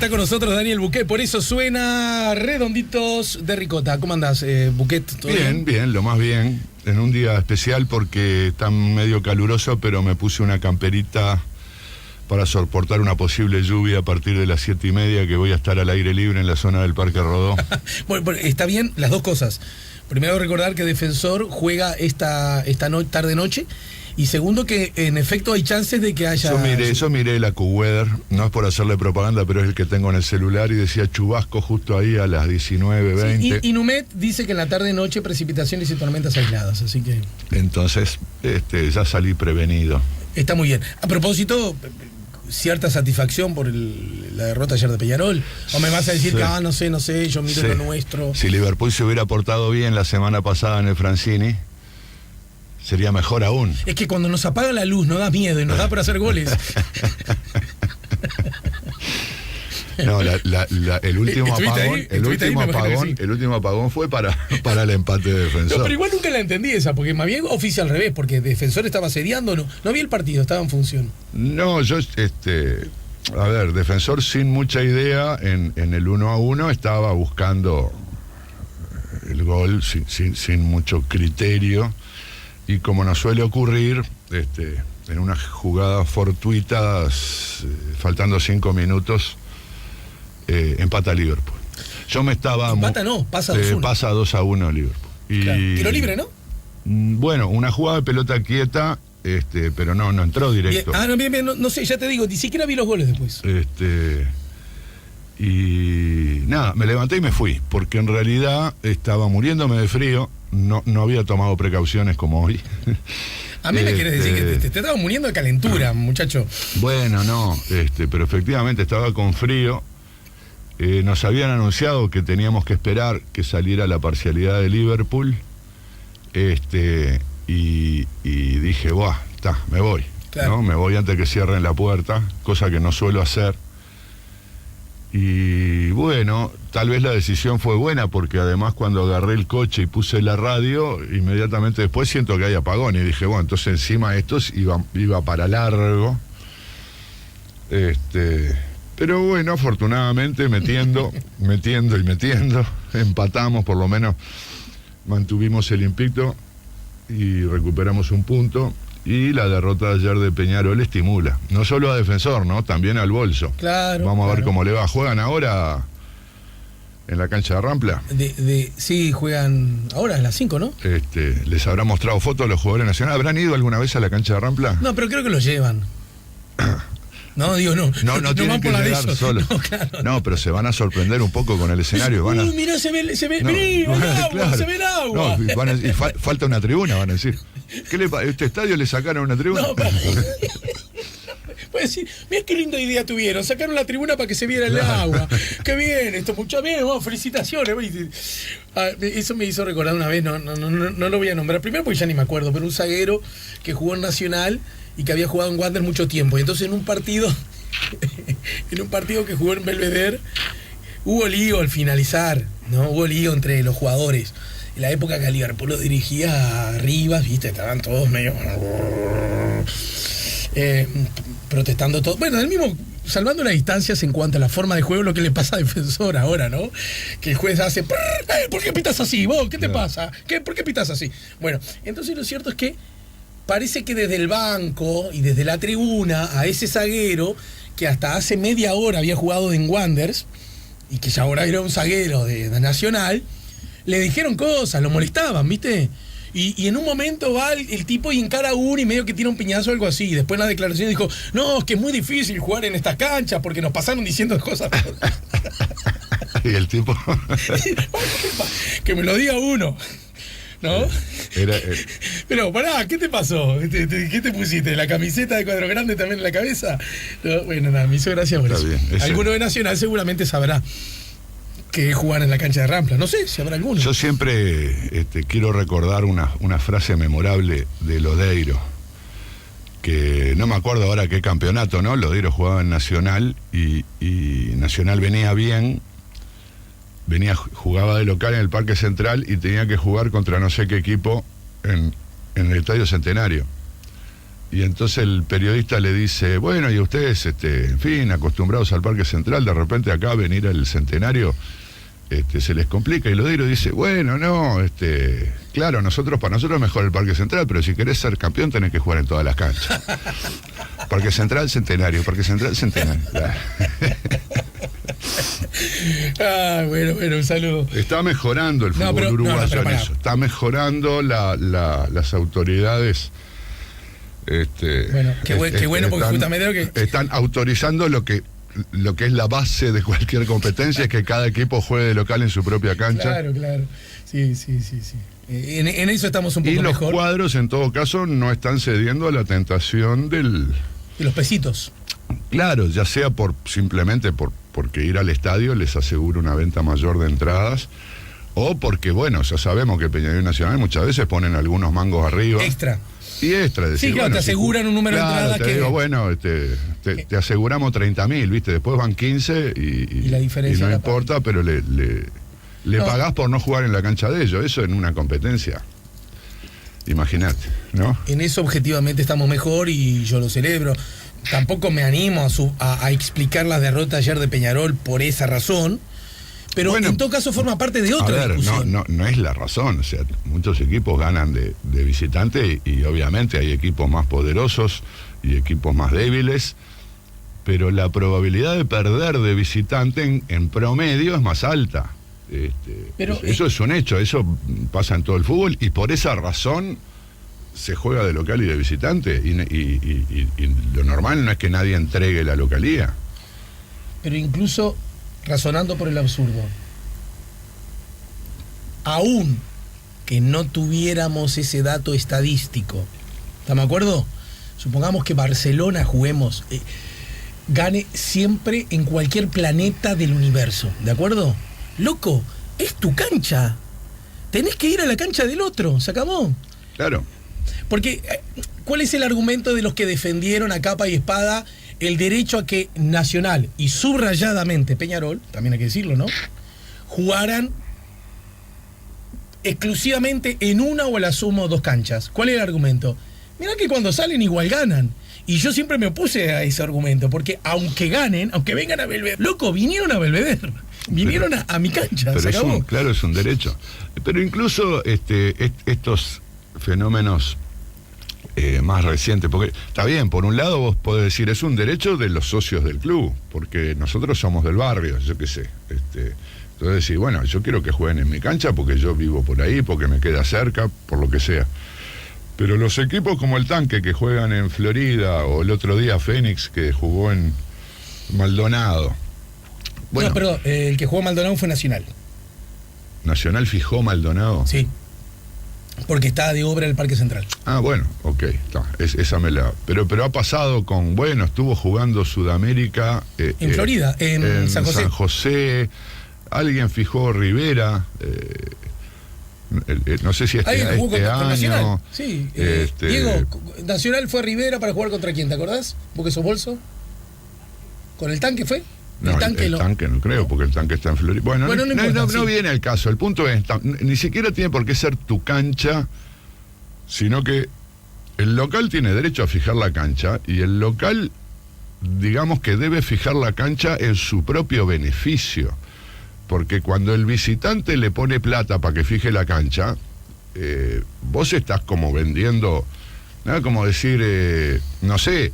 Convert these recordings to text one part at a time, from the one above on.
Está con nosotros Daniel Buquet, por eso suena Redonditos de Ricota. ¿Cómo andás, Buquet? ¿Todo bien? Bien, lo más bien. En un día especial porque está medio caluroso, pero me puse una camperita para soportar una posible lluvia a partir de las 7:30, que voy a estar al aire libre en la zona del Parque Rodó. Bueno, está bien las dos cosas. Primero, recordar que Defensor juega esta tarde-noche. Y segundo, que en efecto hay chances de que haya... Yo miré la AccuWeather, no es por hacerle propaganda, pero es el que tengo en el celular, y decía chubasco justo ahí a las 19:20. Sí, y Inumet dice que en la tarde-noche precipitaciones y tormentas aisladas, así que... Entonces, ya salí prevenido. Está muy bien. A propósito, cierta satisfacción por la derrota ayer de Peñarol. ¿O me vas a decir sí. que, no sé, yo miro lo nuestro? Si Liverpool se hubiera portado bien la semana pasada en el Francini, sería mejor aún. Es que cuando nos apaga la luz nos da miedo y nos da por hacer goles. No, el último apagón fue para el empate de Defensor. No, pero igual nunca la entendí esa, porque más bien oficial al revés, porque Defensor estaba asediando, no vi el partido, estaba en función. No, yo, a ver, Defensor sin mucha idea, en el 1-1 estaba buscando el gol sin mucho criterio. Y como nos suele ocurrir, en una jugada fortuita, faltando 5 minutos, empata Liverpool. Yo me estaba... Empata no, pasa 2-1. Pasa 2-1 Liverpool. Y, claro. Tiro libre, ¿no? Bueno, una jugada de pelota quieta, pero no entró directo. Bien, no sé, ya te digo, ni siquiera vi los goles después. Y nada, me levanté y me fui, porque en realidad estaba muriéndome de frío. No había tomado precauciones como hoy. A mí me querés decir que te estabas muriendo de calentura, muchacho. Bueno, no, pero efectivamente estaba con frío. Nos habían anunciado que teníamos que esperar que saliera la parcialidad de Liverpool. Y dije, me voy. Claro. ¿No? Me voy antes que cierren la puerta, cosa que no suelo hacer. Y bueno, tal vez la decisión fue buena, porque además cuando agarré el coche y puse la radio, inmediatamente después siento que hay apagón, y dije, bueno, entonces encima estos iba para largo. Pero bueno, afortunadamente metiendo, empatamos, por lo menos mantuvimos el invicto y recuperamos un punto. Y la derrota de ayer de Peñarol estimula, no solo a Defensor, ¿no? También al Bolso. Claro. Vamos a ver cómo le va. ¿Juegan ahora en la cancha de Rampla? Sí, juegan ahora a las 5, ¿no? ¿Les habrá mostrado fotos a los jugadores nacionales? ¿Habrán ido alguna vez a la cancha de Rampla? No, pero creo que los llevan. No, digo, no tienen van que por la llegar solos. No, pero se van a sorprender un poco con el escenario. Mirá, se ve el agua, claro. se ve el agua. No, falta una tribuna, van a decir. ¿Qué este estadio le sacaron una tribuna? No, puede decir, mirá qué linda idea tuvieron, sacaron la tribuna para que se viera el agua. Qué bien, esto, mucho bien, felicitaciones. Eso me hizo recordar una vez, no lo voy a nombrar primero porque ya ni me acuerdo, pero un zaguero que jugó en Nacional y que había jugado en Wander mucho tiempo. Y entonces en un partido que jugó en Belvedere, hubo lío al finalizar, ¿no? Hubo lío entre los jugadores. En la época que Liverpool lo dirigía a Rivas, viste, estaban todos medio protestando todo. Bueno, del mismo, salvando las distancias en cuanto a la forma de juego, lo que le pasa a Defensor ahora, ¿no? Que el juez hace, ¿por qué pitas así? ¿Vos? ¿Qué te pasa? ¿Por qué pitas así? Bueno, entonces lo cierto es que parece que desde el banco y desde la tribuna a ese zaguero, que hasta hace media hora había jugado en Wanderers, y que ya ahora era un zaguero de Nacional, le dijeron cosas, lo molestaban, ¿viste? Y en un momento va el tipo y encara a uno y medio que tira un piñazo o algo así. Y después en la declaración dijo, no, es que es muy difícil jugar en estas canchas porque nos pasaron diciendo cosas. Y el tipo... que me lo diga uno, ¿no? Pero pará, ¿qué te pasó? ¿Qué te pusiste? ¿La camiseta de Cuadro Grande también en la cabeza? No, bueno, nada, me hizo gracia por eso. Alguno de Nacional seguramente sabrá que jugar en la cancha de Rampla. No sé si habrá alguno. Yo siempre quiero recordar una frase memorable de Lodeiro, que no me acuerdo ahora qué campeonato, ¿no? Lodeiro jugaba en Nacional y Nacional venía bien, jugaba de local en el Parque Central y tenía que jugar contra no sé qué equipo en el Estadio Centenario. Y entonces el periodista le dice, bueno, y ustedes, en fin, acostumbrados al Parque Central, de repente acá venir al Centenario, se les complica. Y Lodeiro dice, bueno, no, claro, para nosotros es mejor el Parque Central, pero si querés ser campeón tenés que jugar en todas las canchas. Parque Central, Centenario, Parque Central, Centenario. Bueno, un saludo. Está mejorando el fútbol uruguayo en eso. Está mejorando las autoridades. Bueno, qué bueno, porque justamente están autorizando lo que es la base de cualquier competencia, es que cada equipo juegue de local en su propia cancha. Claro. Sí. En eso estamos un poco mejor. Y los cuadros, en todo caso, no están cediendo a la tentación de los pesitos. Claro, ya sea simplemente porque ir al estadio les asegura una venta mayor de entradas, o porque, bueno, ya sabemos que Peñarol y Nacional muchas veces ponen algunos mangos arriba. Extra. Y extra, decir, sí, claro, bueno, te aseguran un número de entradas que... Digo, bueno, te aseguramos 30.000, ¿viste? Después van 15 y la diferencia no importa, pero le pagás por no jugar en la cancha de ellos. Eso en una competencia. Imagínate, ¿no? En eso objetivamente estamos mejor y yo lo celebro. Tampoco me animo a explicar las derrotas ayer de Peñarol por esa razón. Pero bueno, en todo caso forma parte de otra discusión. No es la razón. O sea, muchos equipos ganan de visitante y obviamente hay equipos más poderosos y equipos más débiles, pero la probabilidad de perder de visitante en promedio es más alta. Pero eso es un hecho, eso pasa en todo el fútbol y por esa razón se juega de local y de visitante y lo normal no es que nadie entregue la localía. Pero incluso... razonando por el absurdo, aún que no tuviéramos ese dato estadístico, ¿estamos de acuerdo? Supongamos que Barcelona juguemos, gane siempre en cualquier planeta del universo, ¿de acuerdo? Loco, es tu cancha, tenés que ir a la cancha del otro, ¿se acabó? Claro. Porque, ¿cuál es el argumento de los que defendieron a capa y espada el derecho a que Nacional y subrayadamente Peñarol, también hay que decirlo, ¿no?, jugaran exclusivamente en una o a la suma o dos canchas? ¿Cuál es el argumento? Mirá que cuando salen igual ganan. Y yo siempre me opuse a ese argumento, porque aunque ganen, aunque vengan a Belvedere, loco, vinieron a Belvedere, vinieron a mi cancha, pero se acabó. Claro, es un derecho. Pero incluso estos fenómenos más reciente, porque está bien, por un lado vos podés decir, es un derecho de los socios del club, porque nosotros somos del barrio, yo qué sé, entonces decir, bueno, yo quiero que jueguen en mi cancha porque yo vivo por ahí, porque me queda cerca, por lo que sea. Pero los equipos como el Tanque que juegan en Florida, o el otro día Fénix que jugó en Maldonado. Bueno, no, perdón, el que jugó en Maldonado fue Nacional. ¿Nacional fijó Maldonado? Sí. Porque está de obra el Parque Central. Ah, bueno, ok, esa me la... Pero ha pasado con, bueno, estuvo jugando Sudamérica... en Florida, en San José. San José, alguien fijó Rivera, no sé si este año... Nacional. Sí, Diego, Nacional fue a Rivera para jugar contra quién, ¿te acordás? ¿Vos que sos bolso? ¿Con el Tanque fue? No, el Tanque no creo, porque el Tanque está en Florida. Bueno, no viene al caso. El punto es, ni siquiera tiene por qué ser tu cancha, sino que el local tiene derecho a fijar la cancha, y el local, digamos que debe fijar la cancha en su propio beneficio. Porque cuando el visitante le pone plata para que fije la cancha, vos estás como vendiendo, ¿no? Como decir, no sé...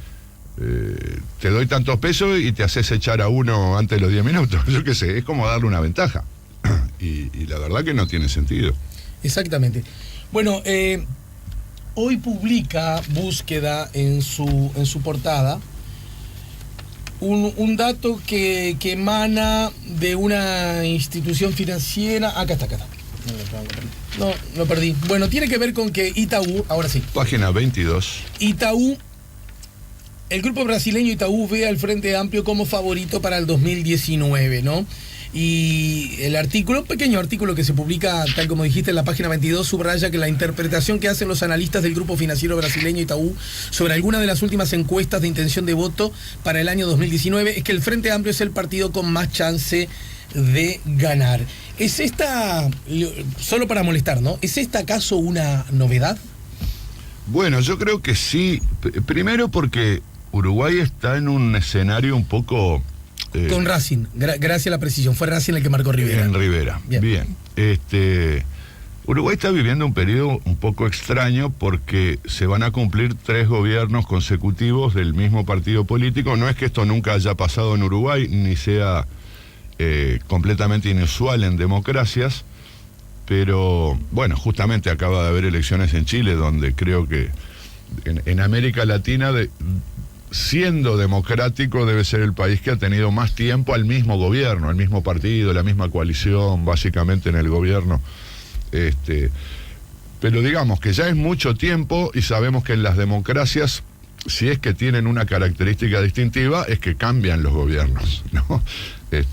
te doy tantos pesos y te haces echar a uno antes de los 10 minutos. Yo qué sé, es como darle una ventaja. Y la verdad que no tiene sentido. Exactamente. Bueno, hoy publica Búsqueda en su portada un dato que emana de una institución financiera. Acá está. No, lo perdí. Bueno, tiene que ver con que Itaú, ahora sí. Página 22. Itaú. El grupo brasileño Itaú ve al Frente Amplio como favorito para el 2019, ¿no? Y el artículo, pequeño artículo que se publica, tal como dijiste, en la página 22, subraya que la interpretación que hacen los analistas del grupo financiero brasileño Itaú sobre alguna de las últimas encuestas de intención de voto para el año 2019 es que el Frente Amplio es el partido con más chance de ganar. ¿Es esta, solo para molestar, ¿no? ¿Es esta acaso una novedad? Bueno, yo creo que sí. Primero porque Uruguay está en un escenario un poco... Con Racing, gracias a la precisión. Fue Racing el que marcó Rivera. En Rivera, bien. Uruguay está viviendo un periodo un poco extraño porque se van a cumplir 3 gobiernos consecutivos del mismo partido político. No es que esto nunca haya pasado en Uruguay, ni sea completamente inusual en democracias, pero bueno, justamente acaba de haber elecciones en Chile, donde creo que en América Latina, siendo democrático, debe ser el país que ha tenido más tiempo al mismo gobierno, al mismo partido, la misma coalición, básicamente en el gobierno. Pero digamos que ya es mucho tiempo y sabemos que en las democracias, si es que tienen una característica distintiva, es que cambian los gobiernos, ¿no?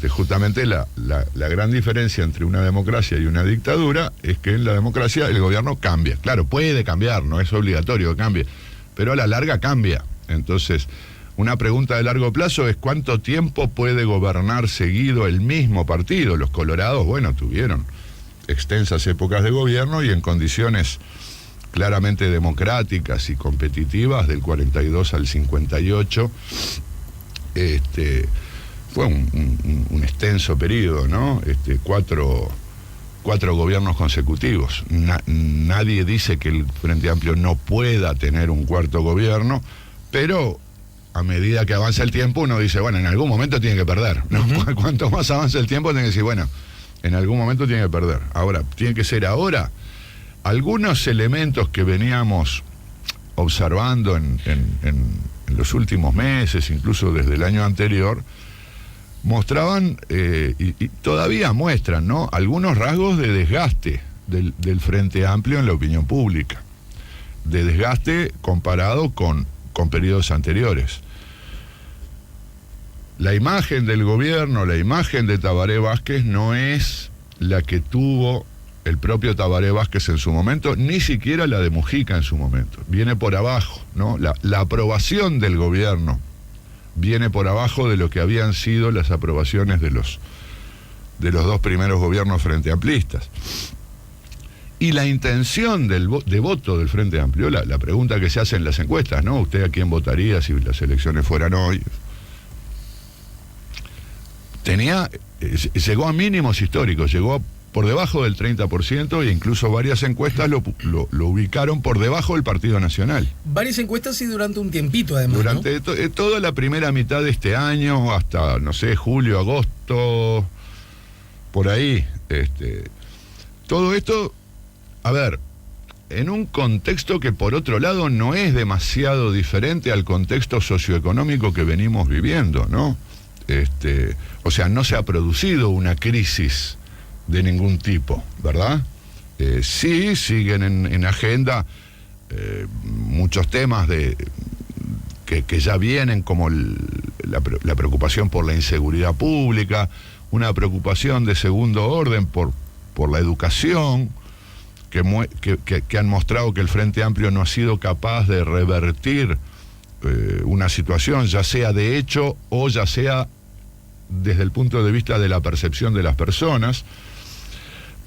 Justamente la gran diferencia entre una democracia y una dictadura es que en la democracia el gobierno cambia. Claro, puede cambiar, no es obligatorio que cambie, pero a la larga cambia. Entonces, una pregunta de largo plazo es ¿cuánto tiempo puede gobernar seguido el mismo partido? Los colorados, bueno, tuvieron extensas épocas de gobierno y en condiciones claramente democráticas y competitivas del 42 al 58, fue un extenso periodo, ¿no? 4 gobiernos consecutivos. Nadie dice que el Frente Amplio no pueda tener un cuarto gobierno, pero a medida que avanza el tiempo uno dice, bueno, en algún momento tiene que perder, ¿no? Uh-huh. Cuanto más avanza el tiempo tiene que decir, bueno, en algún momento tiene que perder. Ahora, tiene que ser ahora. Algunos elementos que veníamos observando en los últimos meses, incluso desde el año anterior, mostraban y todavía muestran, ¿no?, algunos rasgos de desgaste del Frente Amplio en la opinión pública, de desgaste comparado con periodos anteriores. La imagen del gobierno, la imagen de Tabaré Vázquez no es la que tuvo el propio Tabaré Vázquez en su momento, ni siquiera la de Mujica en su momento. Viene por abajo, ¿no? La aprobación del gobierno viene por abajo de lo que habían sido las aprobaciones de los 2 primeros gobiernos frente amplistas. Y la intención de voto del Frente Amplio, la pregunta que se hace en las encuestas, ¿no? ¿Usted a quién votaría si las elecciones fueran hoy? Llegó a mínimos históricos, llegó por debajo del 30% e incluso varias encuestas lo ubicaron por debajo del Partido Nacional. Varias encuestas y durante un tiempito además, durante, ¿no? Toda la primera mitad de este año, hasta, no sé, julio, agosto, por ahí. Todo esto, a ver, en un contexto que por otro lado no es demasiado diferente al contexto socioeconómico que venimos viviendo, ¿no? O sea, no se ha producido una crisis de ningún tipo, ¿verdad? Sí, siguen en agenda muchos temas que ya vienen, como la preocupación por la inseguridad pública, una preocupación de segundo orden por la educación, que han mostrado que el Frente Amplio no ha sido capaz de revertir una situación, ya sea de hecho o ya sea desde el punto de vista de la percepción de las personas.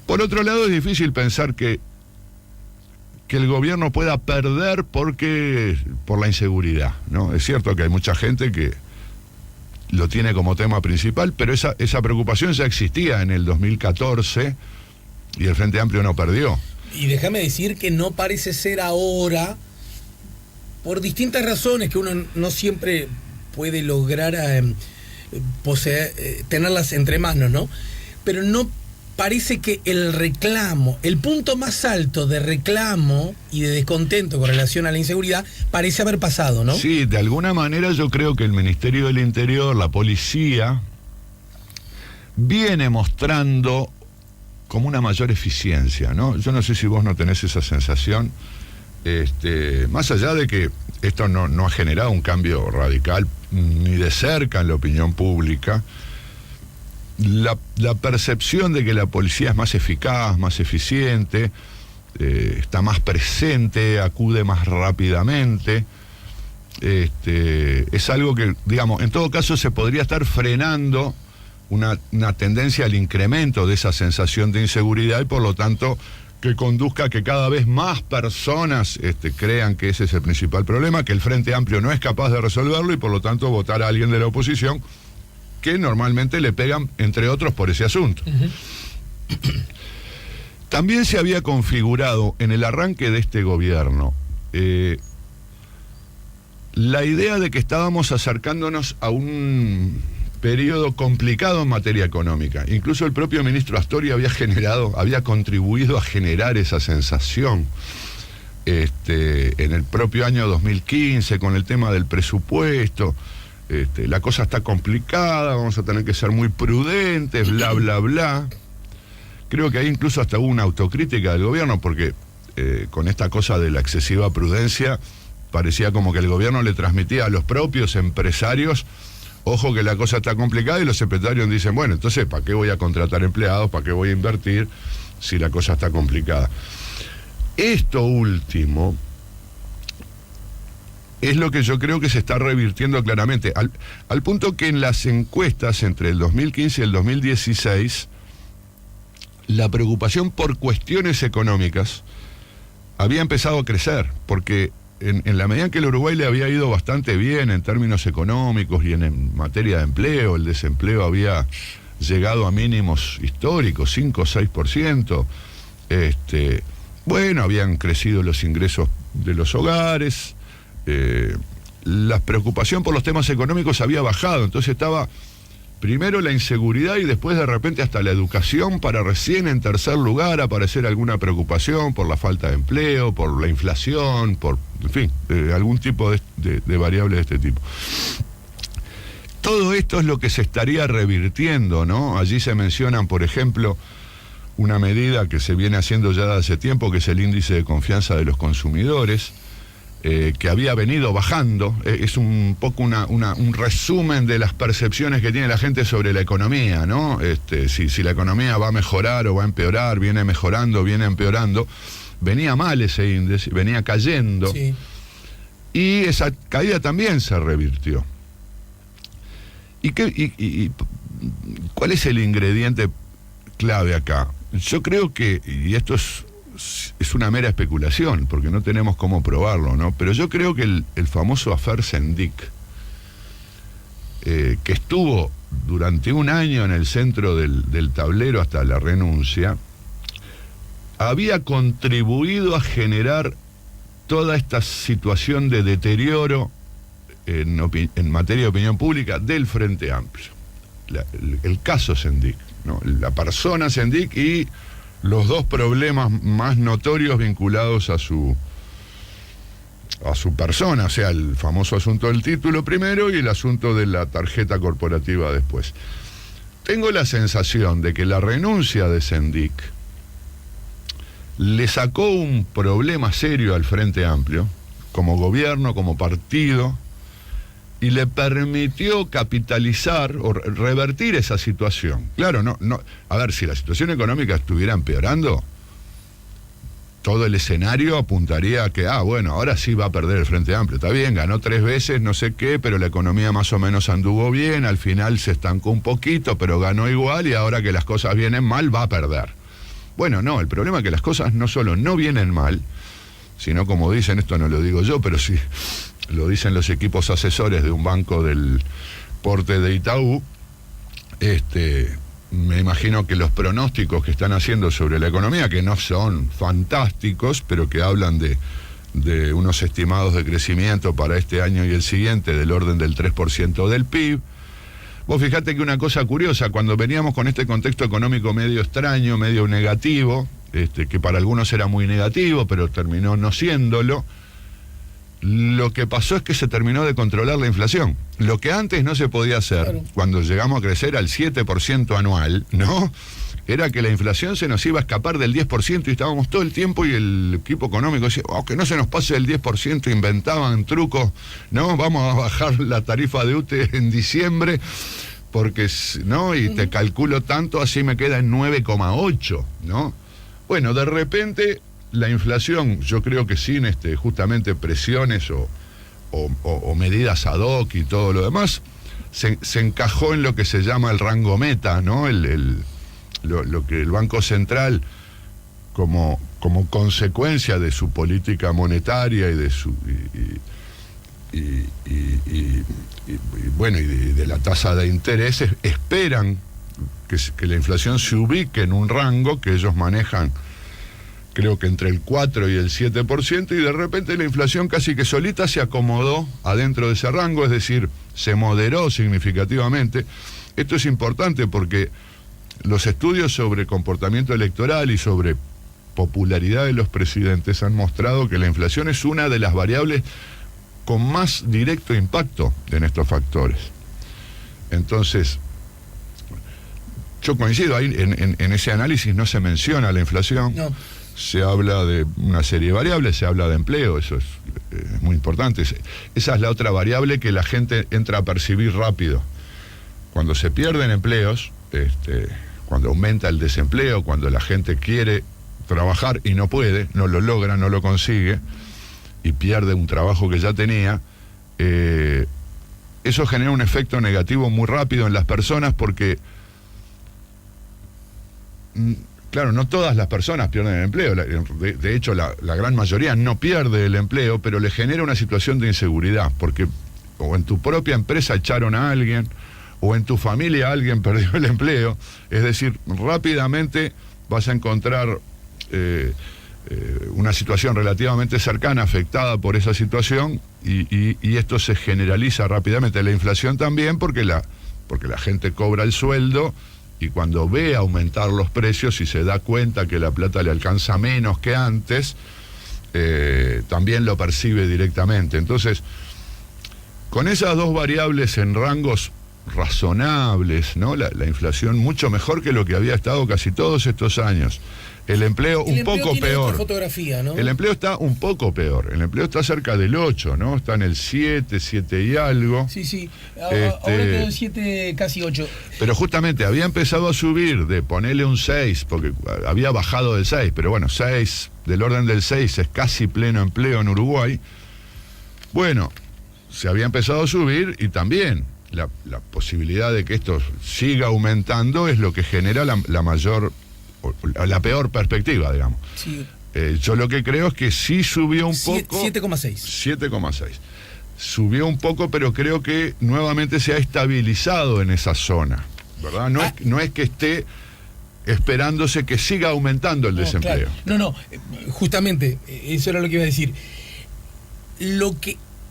Por otro lado, es difícil pensar que el gobierno pueda perder por la inseguridad, ¿no? Es cierto que hay mucha gente que lo tiene como tema principal, pero esa preocupación ya existía en el 2014 y el Frente Amplio no perdió. Y déjame decir que no parece ser ahora, por distintas razones que uno no siempre puede lograr tenerlas entre manos, ¿no? Pero no parece que el reclamo, el punto más alto de reclamo y de descontento con relación a la inseguridad parece haber pasado, ¿no? Sí, de alguna manera yo creo que el Ministerio del Interior, la policía, viene mostrando como una mayor eficiencia, ¿no? Yo no sé si vos no tenés esa sensación, más allá de que esto no ha generado un cambio radical ni de cerca en la opinión pública, la percepción de que la policía es más eficaz, más eficiente, está más presente, acude más rápidamente, es algo que, digamos, en todo caso se podría estar frenando una tendencia al incremento de esa sensación de inseguridad y por lo tanto que conduzca a que cada vez más personas crean que ese es el principal problema, que el Frente Amplio no es capaz de resolverlo y por lo tanto votar a alguien de la oposición que normalmente le pegan, entre otros, por ese asunto. También se había configurado en el arranque de este gobierno la idea de que estábamos acercándonos a un periodo complicado en materia económica. Incluso el propio ministro Astori había contribuido a generar esa sensación en el propio año 2015 con el tema del presupuesto. La cosa está complicada, vamos a tener que ser muy prudentes, bla, bla, bla. Creo que ahí incluso hasta hubo una autocrítica del gobierno, porque con esta cosa de la excesiva prudencia, parecía como que el gobierno le transmitía a los propios empresarios, ojo que la cosa está complicada, y los empresarios dicen, bueno, entonces, ¿para qué voy a contratar empleados? ¿Para qué voy a invertir si la cosa está complicada? Esto último es lo que yo creo que se está revirtiendo claramente, al punto que en las encuestas entre el 2015 y el 2016, la preocupación por cuestiones económicas había empezado a crecer, porque en la medida en que el Uruguay le había ido bastante bien en términos económicos y en materia de empleo, el desempleo había llegado a mínimos históricos, 5 o 6%, bueno, habían crecido los ingresos de los hogares, la preocupación por los temas económicos había bajado, entonces estaba primero la inseguridad y después de repente hasta la educación, para recién en tercer lugar aparecer alguna preocupación por la falta de empleo, por la inflación, por, en fin, algún tipo de variable de este tipo. Todo esto es lo que se estaría revirtiendo, ¿no? Allí se mencionan, por ejemplo, una medida que se viene haciendo ya de hace tiempo, que es el índice de confianza de los consumidores, que había venido bajando. Es un poco un resumen de las percepciones que tiene la gente sobre la economía, ¿no? Si la economía va a mejorar o va a empeorar, viene mejorando, viene empeorando. Venía mal ese índice, venía cayendo, sí. Y esa caída también se revirtió. ¿Y cuál es el ingrediente clave acá? Yo creo que, y esto es una mera especulación, porque no tenemos cómo probarlo, ¿no? Pero yo creo que el famoso Afer Sendik, que estuvo durante un año en el centro del tablero hasta la renuncia, había contribuido a generar toda esta situación de deterioro en materia de opinión pública del Frente Amplio. El caso Sendik, ¿no? La persona Sendik y los dos problemas más notorios vinculados a su persona, o sea, el famoso asunto del título primero y el asunto de la tarjeta corporativa después. Tengo la sensación de que la renuncia de Sendik le sacó un problema serio al Frente Amplio, como gobierno, como partido, y le permitió capitalizar o revertir esa situación. Claro, no, a ver, si la situación económica estuviera empeorando, todo el escenario apuntaría a que, bueno, ahora sí va a perder el Frente Amplio. Está bien, ganó 3 veces, no sé qué, pero la economía más o menos anduvo bien, al final se estancó un poquito, pero ganó igual, y ahora que las cosas vienen mal, va a perder. Bueno, no, el problema es que las cosas no solo no vienen mal, sino, como dicen, esto no lo digo yo, pero sí lo dicen los equipos asesores de un banco del porte de Itaú, me imagino que los pronósticos que están haciendo sobre la economía, que no son fantásticos, pero que hablan de unos estimados de crecimiento para este año y el siguiente del orden del 3% del PIB. Vos fijate que una cosa curiosa, cuando veníamos con este contexto económico medio extraño, medio negativo, que para algunos era muy negativo, pero terminó no siéndolo, lo que pasó es que se terminó de controlar la inflación. Lo que antes no se podía hacer, claro, cuando llegamos a crecer al 7% anual, ¿no? Era que la inflación se nos iba a escapar del 10% y estábamos todo el tiempo, y el equipo económico decía, que no se nos pase el 10%, inventaban trucos, ¿no? Vamos a bajar la tarifa de UTE en diciembre, porque, ¿no? Y te calculo tanto, así me queda en 9,8, ¿no? Bueno, de repente la inflación, yo creo que sin justamente presiones o medidas ad hoc y todo lo demás, se encajó en lo que se llama el rango meta, ¿no? Lo que el Banco Central, como como consecuencia de su política monetaria y de su bueno, y de la tasa de interés, esperan que la inflación se ubique en un rango que ellos manejan, creo que entre el 4 y el 7%, y de repente la inflación casi que solita se acomodó adentro de ese rango, es decir, se moderó significativamente. Esto es importante porque los estudios sobre comportamiento electoral y sobre popularidad de los presidentes han mostrado que la inflación es una de las variables con más directo impacto en estos factores. Entonces, yo coincido, ahí en ese análisis no se menciona la inflación, no. Se habla de una serie de variables, se habla de empleo, eso es muy importante. Esa es la otra variable que la gente entra a percibir rápido. Cuando se pierden empleos, cuando aumenta el desempleo, cuando la gente quiere trabajar y no puede, no lo logra, no lo consigue, y pierde un trabajo que ya tenía, eso genera un efecto negativo muy rápido en las personas porque, claro, no todas las personas pierden el empleo, de hecho la gran mayoría no pierde el empleo, pero le genera una situación de inseguridad, porque o en tu propia empresa echaron a alguien, o en tu familia alguien perdió el empleo, es decir, rápidamente vas a encontrar una situación relativamente cercana afectada por esa situación y esto se generaliza rápidamente. La inflación también porque la gente cobra el sueldo y cuando ve aumentar los precios y se da cuenta que la plata le alcanza menos que antes, también lo percibe directamente. Entonces, con esas dos variables en rangos razonables, ¿no? La inflación mucho mejor que lo que había estado casi todos estos años. El empleo un poco peor. Fotografía, ¿no? El empleo está un poco peor. El empleo está cerca del 8, ¿no? Está en el 7 y algo. Sí. Ahora quedó el 7, casi 8. Pero justamente había empezado a subir de ponerle un 6, porque había bajado del 6, pero bueno, 6, del orden del 6 es casi pleno empleo en Uruguay. Bueno, se había empezado a subir y también la posibilidad de que esto siga aumentando es lo que genera la mayor, la peor perspectiva, digamos. Sí. Yo lo que creo es que sí subió un poco. 7,6. 7,6. Subió un poco, pero creo que nuevamente se ha estabilizado en esa zona, ¿verdad? No es que esté esperándose que siga aumentando el desempleo. Claro. No, justamente, eso era lo que iba a decir.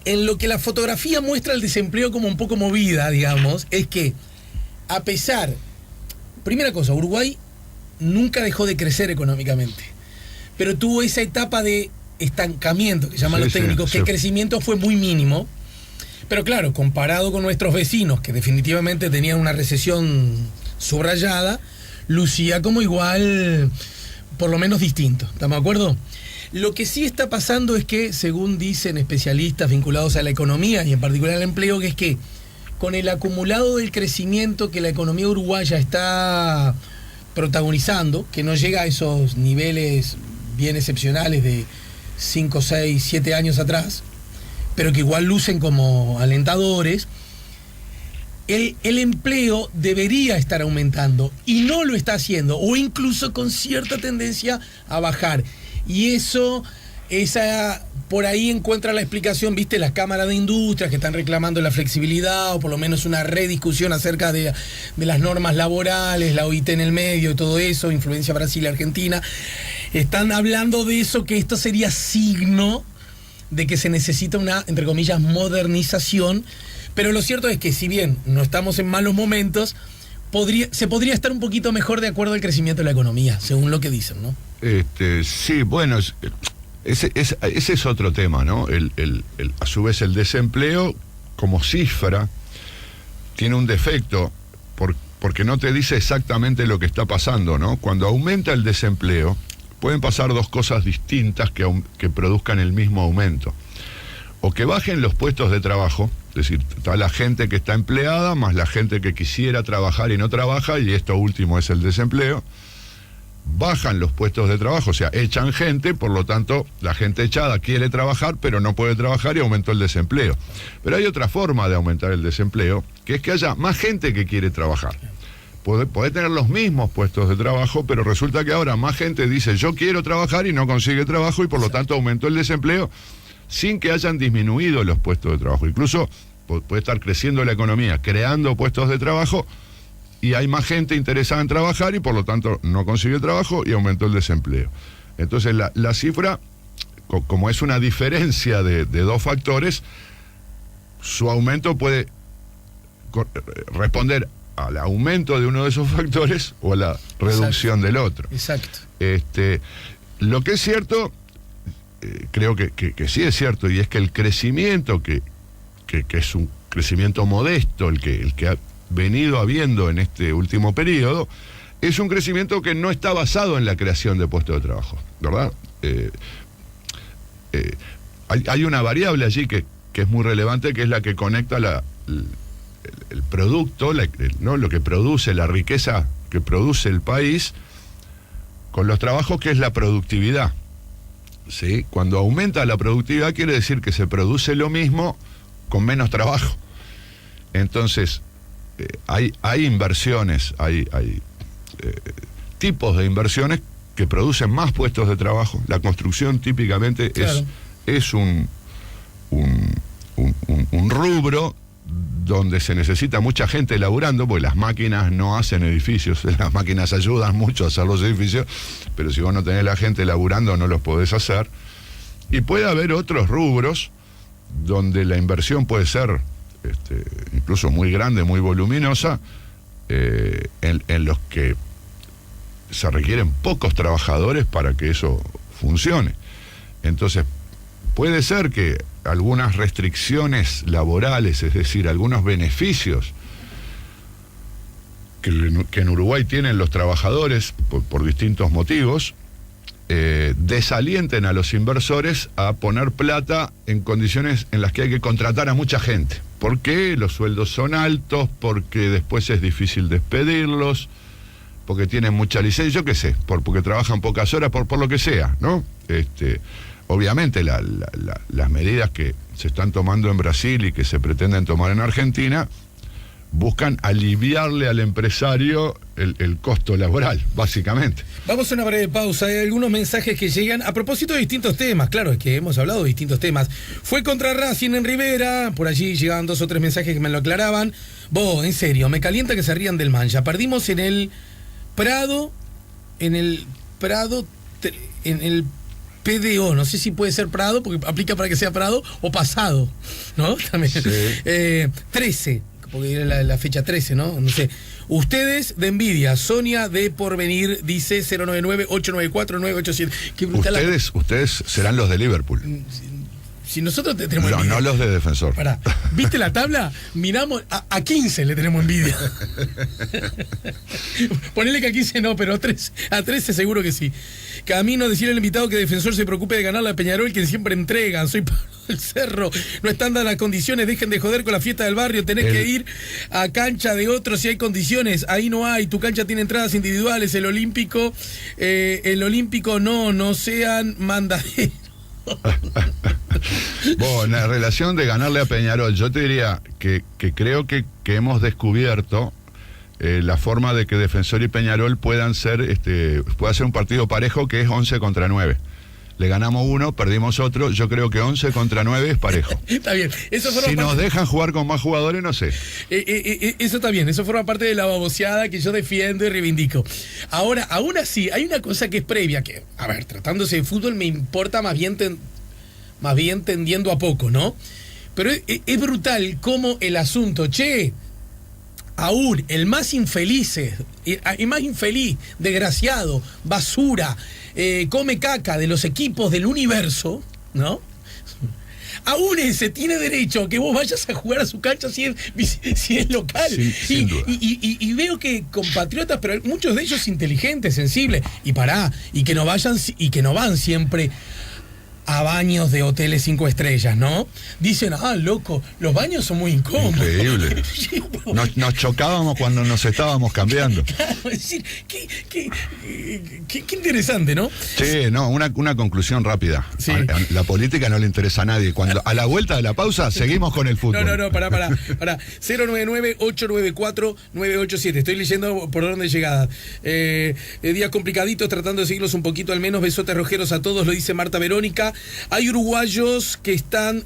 En lo que la fotografía muestra el desempleo como un poco movida, digamos, es que a pesar, primera cosa, Uruguay nunca dejó de crecer económicamente, pero tuvo esa etapa de estancamiento que llaman los técnicos, que el crecimiento fue muy mínimo, pero claro, comparado con nuestros vecinos que definitivamente tenían una recesión subrayada, lucía como igual, por lo menos distinto, ¿estamos de acuerdo? Lo que sí está pasando es que, según dicen especialistas vinculados a la economía y en particular al empleo, que es que con el acumulado del crecimiento que la economía uruguaya está protagonizando, que no llega a esos niveles bien excepcionales de 5, 6, 7 años atrás, pero que igual lucen como alentadores, el empleo debería estar aumentando y no lo está haciendo, o incluso con cierta tendencia a bajar. Y por ahí encuentra la explicación, viste, las cámaras de industrias que están reclamando la flexibilidad o por lo menos una rediscusión acerca de las normas laborales, la OIT en el medio y todo eso, influencia Brasil y Argentina. Están hablando de eso, que esto sería signo de que se necesita una, entre comillas, modernización, pero lo cierto es que si bien no estamos en malos momentos, se podría estar un poquito mejor de acuerdo al crecimiento de la economía, según lo que dicen, ¿no? Sí, bueno, ese es otro tema, ¿no? A su vez el desempleo como cifra tiene un defecto porque no te dice exactamente lo que está pasando, ¿no? Cuando aumenta el desempleo pueden pasar dos cosas distintas que produzcan el mismo aumento. O que bajen los puestos de trabajo, es decir, está la gente que está empleada más la gente que quisiera trabajar y no trabaja, y esto último es el desempleo. Bajan los puestos de trabajo, o sea, echan gente, por lo tanto, la gente echada quiere trabajar, pero no puede trabajar y aumentó el desempleo. Pero hay otra forma de aumentar el desempleo, que es que haya más gente que quiere trabajar, podés tener los mismos puestos de trabajo, pero resulta que ahora más gente dice yo quiero trabajar y no consigue trabajo y por lo tanto aumentó el desempleo sin que hayan disminuido los puestos de trabajo. Incluso puede estar creciendo la economía, creando puestos de trabajo y hay más gente interesada en trabajar y por lo tanto no consigue trabajo y aumentó el desempleo. Entonces la cifra, como es una diferencia de dos factores, su aumento puede responder al aumento de uno de esos factores o a la reducción del otro. Exacto. Lo que es cierto, creo que sí es cierto, y es que el crecimiento que es un crecimiento modesto, el que ha venido habiendo en este último periodo, es un crecimiento que no está basado en la creación de puestos de trabajo, ¿verdad? Hay una variable allí que es muy relevante, que es la que conecta el producto, ¿no? Lo que produce, la riqueza que produce el país, con los trabajos, que es la productividad. ¿Sí? Cuando aumenta la productividad quiere decir que se produce lo mismo con menos trabajo. Entonces, hay inversiones, hay tipos de inversiones que producen más puestos de trabajo. La construcción típicamente claro. es un rubro donde se necesita mucha gente laburando, porque las máquinas no hacen edificios, las máquinas ayudan mucho a hacer los edificios, pero si vos no tenés la gente laburando no los podés hacer. Y puede haber otros rubros donde la inversión puede ser incluso muy grande, muy voluminosa, en los que se requieren pocos trabajadores para que eso funcione. Entonces, puede ser que algunas restricciones laborales, es decir, algunos beneficios que en Uruguay tienen los trabajadores por distintos motivos, desalienten a los inversores a poner plata en condiciones en las que hay que contratar a mucha gente. Porque los sueldos son altos, porque después es difícil despedirlos, porque tienen mucha licencia, yo qué sé, porque trabajan pocas horas, por lo que sea, ¿no? Obviamente las medidas que se están tomando en Brasil y que se pretenden tomar en Argentina buscan aliviarle al empresario el costo laboral, básicamente. Vamos a una breve pausa. Hay algunos mensajes que llegan a propósito de distintos temas. Claro, es que hemos hablado de distintos temas. Fue contra Racing en Rivera. Por allí llegaban 2 o 3 mensajes que me lo aclaraban. Vos, en serio, me calienta que se rían del Mancha. Perdimos en el Prado, en el PDO, no sé si puede ser Prado, porque aplica para que sea Prado, o pasado, ¿no? También. Sí. 13, porque era la fecha 13, ¿no? No sé. Ustedes de envidia, Sonia de Porvenir dice 099-894-987. Qué brutal. Ustedes serán los de Liverpool. Si nosotros te tenemos envidia. No los de Defensor. Pará, ¿viste la tabla? Miramos, a 15 le tenemos envidia. Ponele que a 15 no, pero a 13 seguro que sí. Camino a decirle al invitado que Defensor se preocupe de ganar la Peñarol, que siempre entregan. Soy Pablo del Cerro. No están dadas las condiciones, dejen de joder con la fiesta del barrio. Tenés que ir a cancha de otros si hay condiciones. Ahí no hay, tu cancha tiene entradas individuales. El Olímpico no sean mandaderos. Bueno, en la relación de ganarle a Peñarol, yo te diría que creo que hemos descubierto la forma de que Defensor y Peñarol pueda ser un partido parejo, que es 11 contra 9. Le ganamos uno, perdimos otro. Yo creo que 11 contra 9 es parejo. Está bien. Eso si nos dejan jugar con más jugadores, no sé. Eso está bien. Eso forma parte de la baboseada que yo defiendo y reivindico. Ahora, aún así, hay una cosa que es previa, que, a ver, tratándose de fútbol me importa más bien tendiendo a poco, ¿no? Pero es brutal cómo el asunto, aún el más infeliz, desgraciado, basura, come caca de los equipos del universo, ¿no? Aún ese tiene derecho a que vos vayas a jugar a su cancha si es local. Sin duda. Y veo que compatriotas, pero muchos de ellos inteligentes, sensibles, y que no van siempre a baños de hoteles 5 estrellas, ¿no? Dicen, loco, los baños son muy incómodos. Increíble. Nos chocábamos cuando nos estábamos cambiando. Claro, es decir, qué interesante, ¿no? Sí, no, una conclusión rápida. Sí. La política no le interesa a nadie. Cuando a la vuelta de la pausa seguimos con el fútbol. No, pará. 099-894-987. Estoy leyendo por orden de llegada. Días complicaditos, tratando de seguirlos un poquito al menos. Besotes rojeros a todos, lo dice Marta Verónica. Hay uruguayos que están...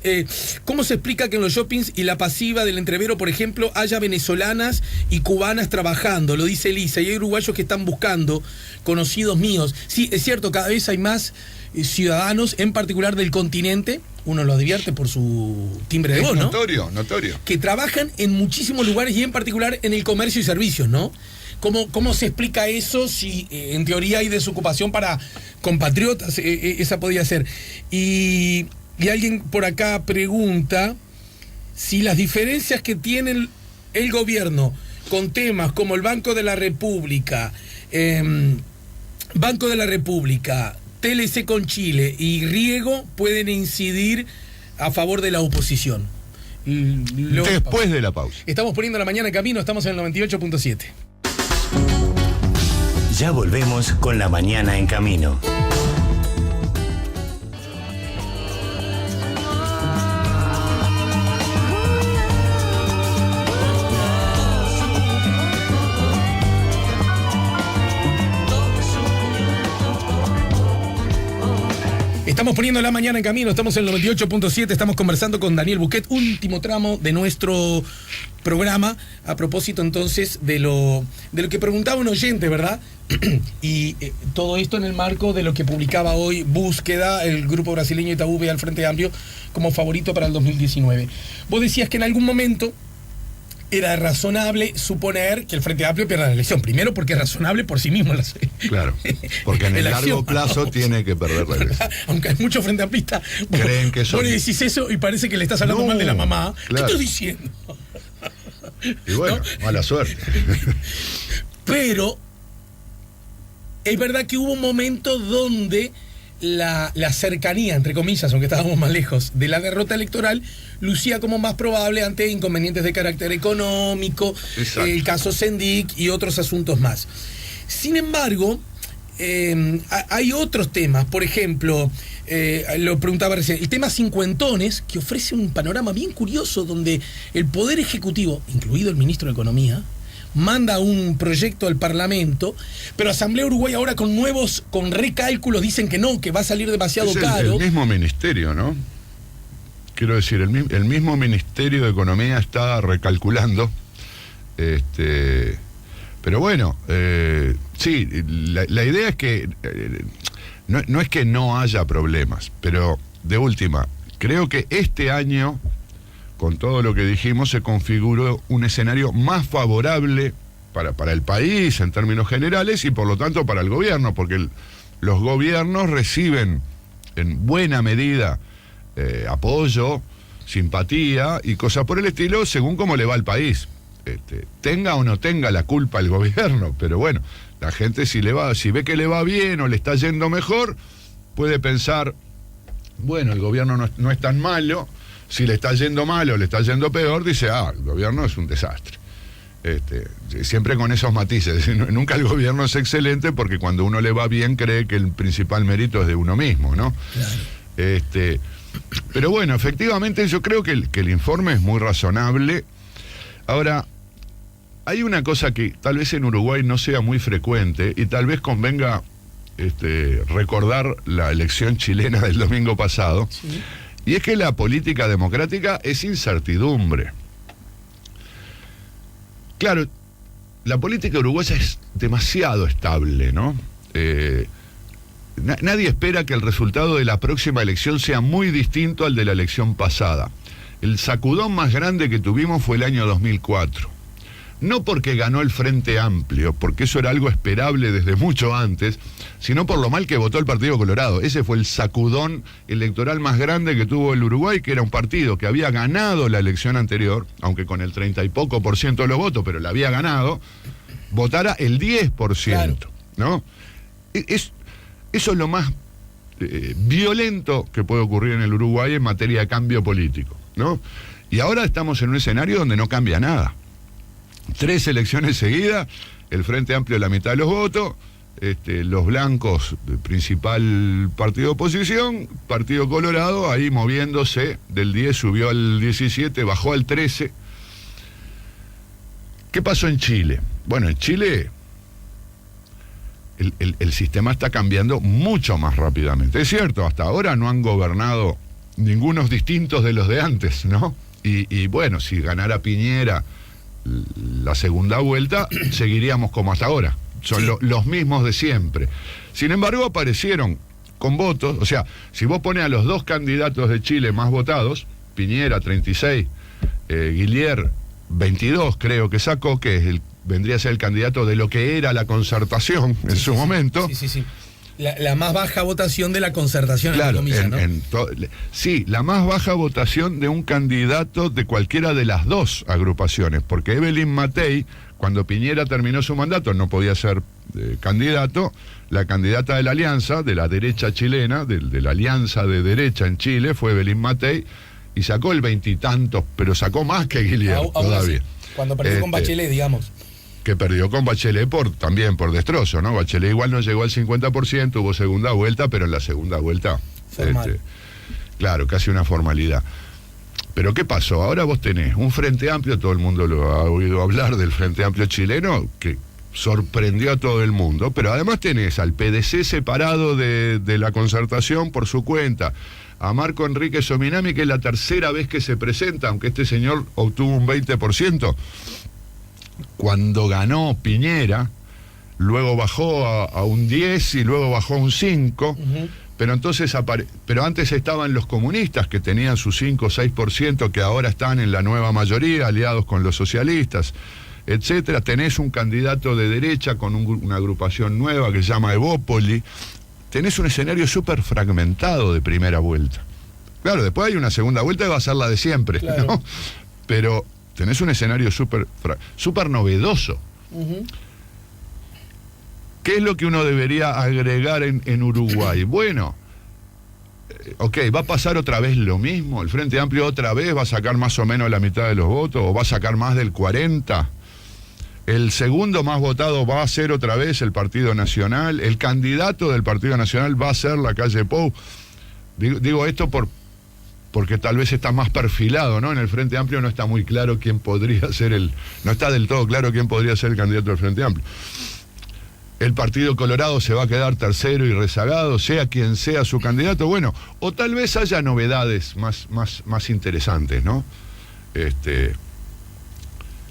¿Cómo se explica que en los shoppings y la pasiva del Entrevero, por ejemplo, haya venezolanas y cubanas trabajando? Lo dice Elisa. Y hay uruguayos que están buscando conocidos míos. Sí, es cierto, cada vez hay más ciudadanos, en particular del continente, uno lo advierte por su timbre de voz, ¿no? Notorio. Que trabajan en muchísimos lugares y en particular en el comercio y servicios, ¿no? ¿Cómo se explica eso si en teoría hay desocupación para compatriotas? Esa podría ser. Y alguien por acá pregunta si las diferencias que tiene el gobierno con temas como el Banco de la República, TLC con Chile y Riego pueden incidir a favor de la oposición. Después de la pausa. Estamos poniendo la mañana en camino, estamos en el 98.7. Ya volvemos con La Mañana en Camino. Estamos poniendo La Mañana en camino, estamos en el 98.7, estamos conversando con Daniel Buquet, último tramo de nuestro programa, a propósito entonces de lo que preguntaba un oyente, ¿verdad? Y todo esto en el marco de lo que publicaba hoy Búsqueda, el grupo brasileño Itaú ve al Frente Amplio como favorito para el 2019. Vos decías que en algún momento era razonable suponer que el Frente Amplio pierda la elección. Primero porque es razonable por sí mismo. Claro, porque en el largo plazo tiene que perder la elección. Aunque hay muchos Frente Amplistas. Creen que son... Vos le decís eso y parece que le estás hablando mal de la mamá. Claro. ¿Qué estás diciendo? Y bueno, ¿no? Mala suerte. Pero es verdad que hubo un momento donde la cercanía, entre comillas, aunque estábamos más lejos, de la derrota electoral, lucía como más probable ante inconvenientes de carácter económico, el caso Sendic y otros asuntos más. Sin embargo, hay otros temas, por ejemplo, lo preguntaba recién, el tema cincuentones, que ofrece un panorama bien curioso donde el Poder Ejecutivo, incluido el ministro de Economía, manda un proyecto al Parlamento, pero Asamblea Uruguay ahora con recálculos dicen que no, que va a salir demasiado caro. El mismo ministerio, ¿no? Quiero decir, el mismo Ministerio de Economía está recalculando, pero bueno, sí, la idea es que no es que no haya problemas, pero de última, creo que este año, con todo lo que dijimos, se configuró un escenario más favorable para el país en términos generales y por lo tanto para el gobierno, porque los gobiernos reciben en buena medida apoyo, simpatía y cosas por el estilo según cómo le va al país. Tenga o no tenga la culpa el gobierno, pero bueno, la gente si ve que le va bien o le está yendo mejor, puede pensar, bueno, el gobierno no es tan malo. Si le está yendo mal o le está yendo peor, dice, el gobierno es un desastre. Siempre con esos matices. Nunca el gobierno es excelente porque cuando uno le va bien cree que el principal mérito es de uno mismo, ¿no? Claro. Pero bueno, efectivamente yo creo que el informe es muy razonable. Ahora, hay una cosa que tal vez en Uruguay no sea muy frecuente y tal vez convenga recordar la elección chilena del domingo pasado. Sí. Y es que la política democrática es incertidumbre. Claro, la política uruguaya es demasiado estable, ¿no? Nadie espera que el resultado de la próxima elección sea muy distinto al de la elección pasada. El sacudón más grande que tuvimos fue el año 2004. No porque ganó el Frente Amplio, porque eso era algo esperable desde mucho antes, sino por lo mal que votó el Partido Colorado. Ese fue el sacudón electoral más grande que tuvo el Uruguay, que era un partido que había ganado la elección anterior, aunque con el 30 y poco por ciento de los votos, pero la había ganado, votara el 10%, claro. ¿No? Eso es lo más violento que puede ocurrir en el Uruguay en materia de cambio político, ¿no? Y ahora estamos en un escenario donde no cambia nada. 3 elecciones seguidas, el Frente Amplio la mitad de los votos, los blancos, principal partido de oposición, Partido Colorado, ahí moviéndose, del 10 subió al 17, bajó al 13. ¿Qué pasó en Chile? Bueno, en Chile el sistema está cambiando mucho más rápidamente. Es cierto, hasta ahora no han gobernado ningunos distintos de los de antes, ¿no? Y bueno, si ganara Piñera la segunda vuelta, seguiríamos como hasta ahora. Son los mismos de siempre. Sin embargo, aparecieron con votos, o sea, si vos pones a los 2 candidatos de Chile más votados, Piñera 36, Guillier 22 creo que sacó, que vendría a ser el candidato de lo que era la Concertación en su momento. Sí. La más baja votación de la Concertación, claro, comillas, ¿no? Sí, la más baja votación de un candidato de cualquiera de las 2 agrupaciones, porque Evelyn Matei, cuando Piñera terminó su mandato, no podía ser candidato. La candidata de la Alianza, de la derecha chilena, de la Alianza de Derecha en Chile, fue Evelyn Matei, y sacó el 20 y tantos, pero sacó más que Guillier todavía. Cuando perdió con Bachelet, digamos. Que perdió con Bachelet también por destrozo, ¿no? Bachelet igual no llegó al 50%, hubo segunda vuelta, pero en la segunda vuelta, claro, casi una formalidad. Pero ¿qué pasó? Ahora vos tenés un Frente Amplio, todo el mundo lo ha oído hablar del Frente Amplio chileno, que sorprendió a todo el mundo, pero además tenés al PDC separado de la Concertación por su cuenta, a Marco Enrique Sominami, que es la tercera vez que se presenta, aunque este señor obtuvo un 20%. Cuando ganó Piñera, luego bajó a un 10 y luego bajó a un 5, pero entonces pero antes estaban los comunistas que tenían su 5 o 6%, que ahora están en la nueva mayoría, aliados con los socialistas, etcétera. Tenés un candidato de derecha con una agrupación nueva que se llama Evópoli. Tenés un escenario súper fragmentado de primera vuelta. Claro, después hay una segunda vuelta y va a ser la de siempre, claro, ¿no? Pero tenés un escenario súper novedoso. ¿Qué es lo que uno debería agregar en Uruguay? Bueno, va a pasar otra vez lo mismo. El Frente Amplio otra vez va a sacar más o menos la mitad de los votos, o va a sacar más del 40%. El segundo más votado va a ser otra vez el Partido Nacional. El candidato del Partido Nacional va a ser la calle Pou. Digo esto porque tal vez está más perfilado, ¿no? En el Frente Amplio no está muy claro quién podría ser no está del todo claro quién podría ser el candidato del Frente Amplio. El Partido Colorado se va a quedar tercero y rezagado, sea quien sea su candidato, bueno, o tal vez haya novedades más interesantes, ¿no?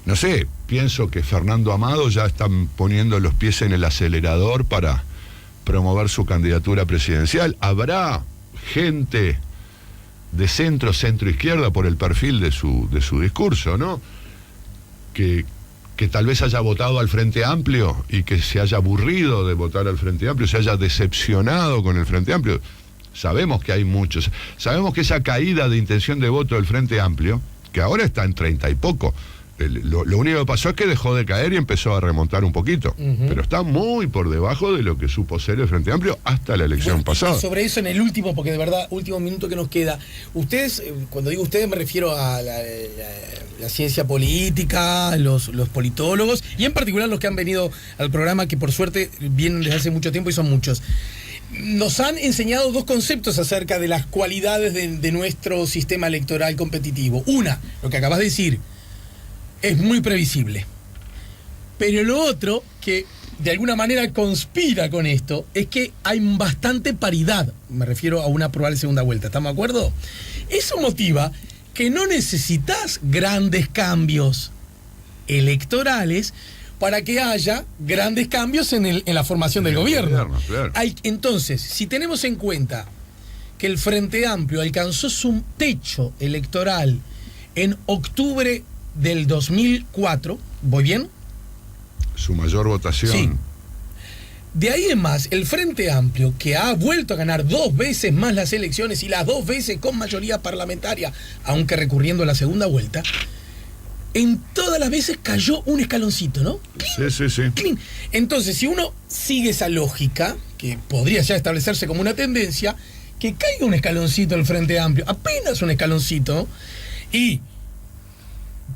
No sé, pienso que Fernando Amado ya está poniendo los pies en el acelerador para promover su candidatura presidencial. Habrá gente de centro-izquierda por el perfil de su discurso, ¿no? Que tal vez haya votado al Frente Amplio y que se haya aburrido de votar al Frente Amplio, se haya decepcionado con el Frente Amplio. Sabemos que hay muchos. Sabemos que esa caída de intención de voto del Frente Amplio, que ahora está en 30 y poco, lo único que pasó es que dejó de caer y empezó a remontar un poquito, pero está muy por debajo de lo que supo ser el Frente Amplio hasta la elección pasada. Sobre eso en el último, porque de verdad, último minuto que nos queda, ustedes, cuando digo ustedes me refiero a la ciencia política, los politólogos, y en particular los que han venido al programa, que por suerte vienen desde hace mucho tiempo y son muchos. Nos han enseñado 2 conceptos acerca de las cualidades de nuestro sistema electoral competitivo. Una, lo que acabas de decir, es muy previsible. Pero lo otro, que de alguna manera conspira con esto, es que hay bastante paridad. Me refiero a una probable segunda vuelta. ¿Estamos de acuerdo? Eso motiva que no necesitas grandes cambios electorales para que haya grandes cambios en la formación del gobierno. Claro. Entonces, si tenemos en cuenta que el Frente Amplio alcanzó su techo electoral en octubre del 2004, ¿voy bien? Su mayor votación. Sí. De ahí en más, el Frente Amplio, que ha vuelto a ganar 2 veces más las elecciones y las 2 veces con mayoría parlamentaria, aunque recurriendo a la segunda vuelta, en todas las veces cayó un escaloncito, ¿no? Sí. Clean. Entonces, si uno sigue esa lógica, que podría ya establecerse como una tendencia, que caiga un escaloncito al Frente Amplio, apenas un escaloncito, y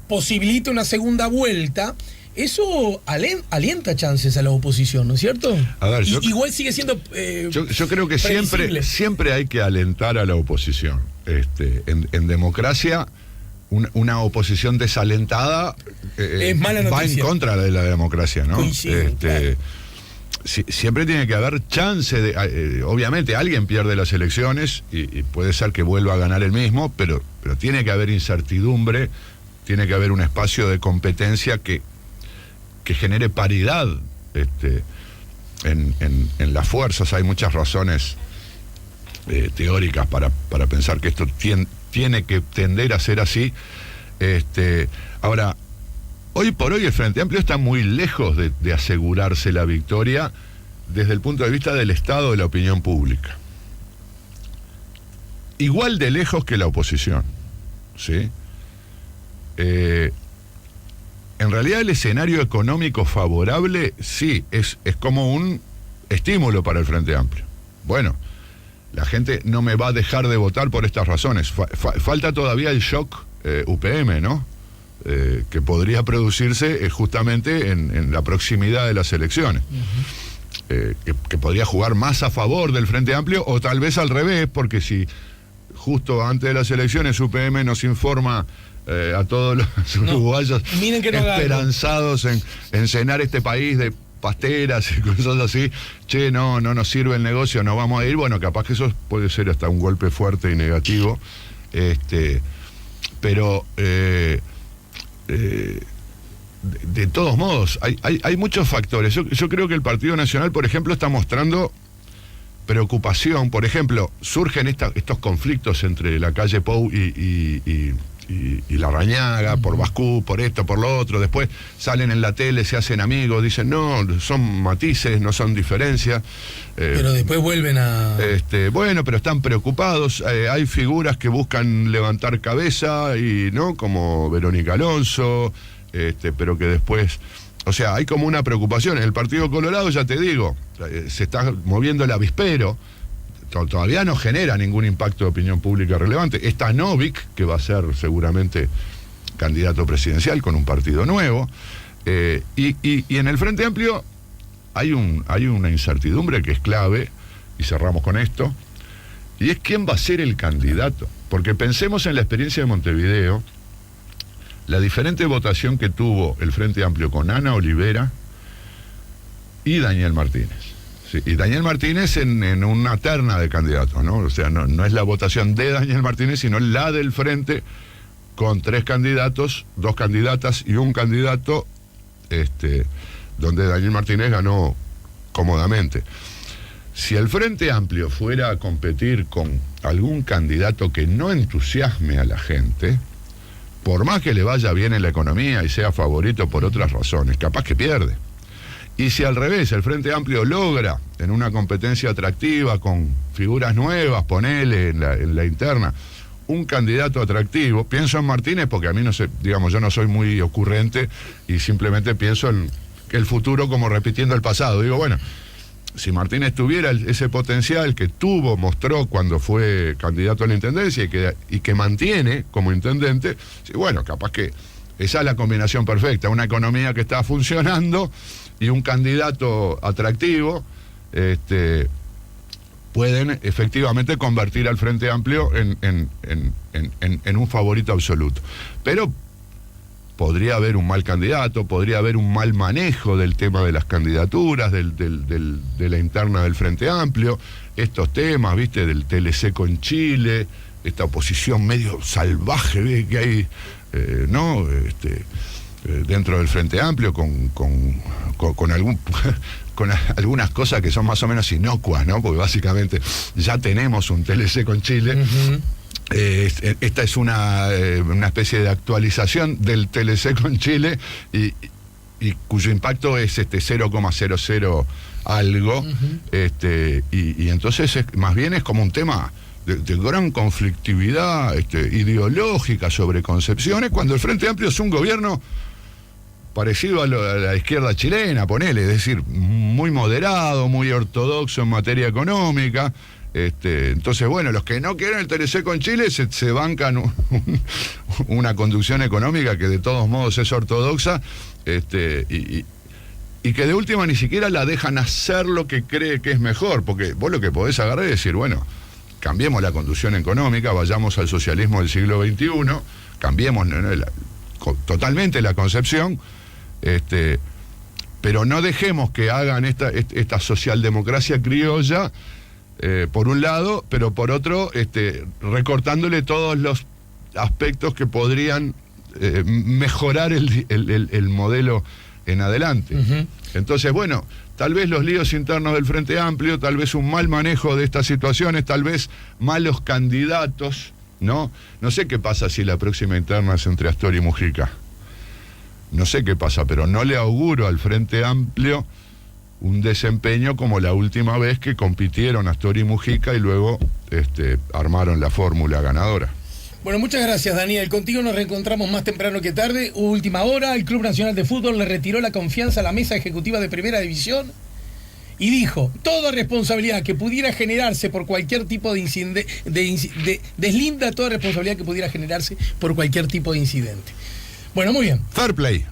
posibilita una segunda vuelta, eso alienta chances a la oposición, ¿no es cierto? A ver, igual sigue siendo yo creo que siempre hay que alentar a la oposición. En democracia, una oposición desalentada es mala noticia. Va en contra de la democracia, ¿no? Claro. Siempre tiene que haber chance de... obviamente alguien pierde las elecciones y puede ser que vuelva a ganar el mismo, pero tiene que haber incertidumbre, tiene que haber un espacio de competencia que genere paridad en las fuerzas. Hay muchas razones teóricas para pensar que esto tiene que tender a ser así. Ahora, hoy por hoy el Frente Amplio está muy lejos de asegurarse la victoria desde el punto de vista del estado de la opinión pública. Igual de lejos que la oposición, ¿sí? En realidad el escenario económico favorable sí, es como un estímulo para el Frente Amplio. Bueno, la gente no me va a dejar de votar por estas razones. Falta todavía el shock UPM, ¿no? Que podría producirse justamente en la proximidad de las elecciones. Que podría jugar más a favor del Frente Amplio, o tal vez al revés, porque si justo antes de las elecciones UPM nos informa a todos los uruguayos esperanzados en llenar este país de pasteras y cosas así, no nos sirve el negocio, no vamos a ir. Bueno, capaz que eso puede ser hasta un golpe fuerte y negativo, pero de todos modos hay muchos factores. Yo creo que el Partido Nacional, por ejemplo, está mostrando preocupación. Por ejemplo, surgen estos conflictos entre la calle Pou y Larrañaga, por Bascú, por esto, por lo otro. Después salen en la tele, se hacen amigos, dicen no, son matices, no son diferencias. Pero después vuelven a... bueno, pero están preocupados. Hay figuras que buscan levantar cabeza, y no, como Verónica Alonso, pero que después... O sea, hay como una preocupación. En el Partido Colorado, ya te digo, se está moviendo el avispero. Todavía no genera ningún impacto de opinión pública relevante. Está Novik, que va a ser seguramente candidato presidencial con un partido nuevo. Y en el Frente Amplio hay una incertidumbre que es clave, y cerramos con esto, y es quién va a ser el candidato. Porque pensemos en la experiencia de Montevideo, la diferente votación que tuvo el Frente Amplio con Ana Olivera y Daniel Martínez. Sí, y Daniel Martínez en una terna de candidatos, ¿no? O sea, no es la votación de Daniel Martínez, sino la del Frente, con 3 candidatos, 2 candidatas y un candidato, donde Daniel Martínez ganó cómodamente. Si el Frente Amplio fuera a competir con algún candidato que no entusiasme a la gente, por más que le vaya bien en la economía y sea favorito por otras razones, capaz que pierde. Y si al revés, el Frente Amplio logra, en una competencia atractiva, con figuras nuevas, ponele en la interna, un candidato atractivo, pienso en Martínez porque a mí no sé, digamos, yo no soy muy ocurrente y simplemente pienso en el futuro como repitiendo el pasado. Digo, bueno, si Martínez tuviera ese potencial que mostró cuando fue candidato a la intendencia y que mantiene como intendente, sí, bueno, capaz que esa es la combinación perfecta, una economía que está funcionando y un candidato atractivo, pueden efectivamente convertir al Frente Amplio en un favorito absoluto. Pero podría haber un mal candidato, podría haber un mal manejo del tema de las candidaturas, de la interna del Frente Amplio, estos temas, ¿viste? Del TLC con Chile, esta oposición medio salvaje, ¿ves? Que hay, ¿no? Dentro del Frente Amplio con algunas cosas que son más o menos inocuas, ¿no? Porque básicamente ya tenemos un TLC con Chile. Uh-huh. Esta es una especie de actualización del TLC con Chile y cuyo impacto es 0,00 algo. Uh-huh. Y entonces más bien es como un tema de gran conflictividad ideológica sobre concepciones, cuando el Frente Amplio es un gobierno parecido a la izquierda chilena, ponele, es decir, muy moderado, muy ortodoxo en materia económica. Entonces, bueno, los que no quieren el TLC con Chile se bancan una conducción económica que de todos modos es ortodoxa, y que de última ni siquiera la dejan hacer lo que cree que es mejor, porque vos lo que podés agarrar es decir, bueno, cambiemos la conducción económica, vayamos al socialismo del siglo XXI, cambiemos totalmente la concepción, pero no dejemos que hagan esta socialdemocracia criolla, por un lado, pero por otro, recortándole todos los aspectos que podrían mejorar el modelo en adelante. Uh-huh. Entonces, bueno, tal vez los líos internos del Frente Amplio, tal vez un mal manejo de estas situaciones, tal vez malos candidatos, ¿no? No sé qué pasa si la próxima interna es entre Astor y Mujica. No sé qué pasa, pero no le auguro al Frente Amplio un desempeño como la última vez que compitieron Astor y Mujica y luego armaron la fórmula ganadora. Bueno, muchas gracias, Daniel. Contigo nos reencontramos más temprano que tarde. Última hora, el Club Nacional de Fútbol le retiró la confianza a la mesa ejecutiva de Primera División y dijo, toda responsabilidad que pudiera generarse por cualquier tipo de incidente, deslinda toda responsabilidad que pudiera generarse por cualquier tipo de incidente. Bueno, muy bien. Fair play.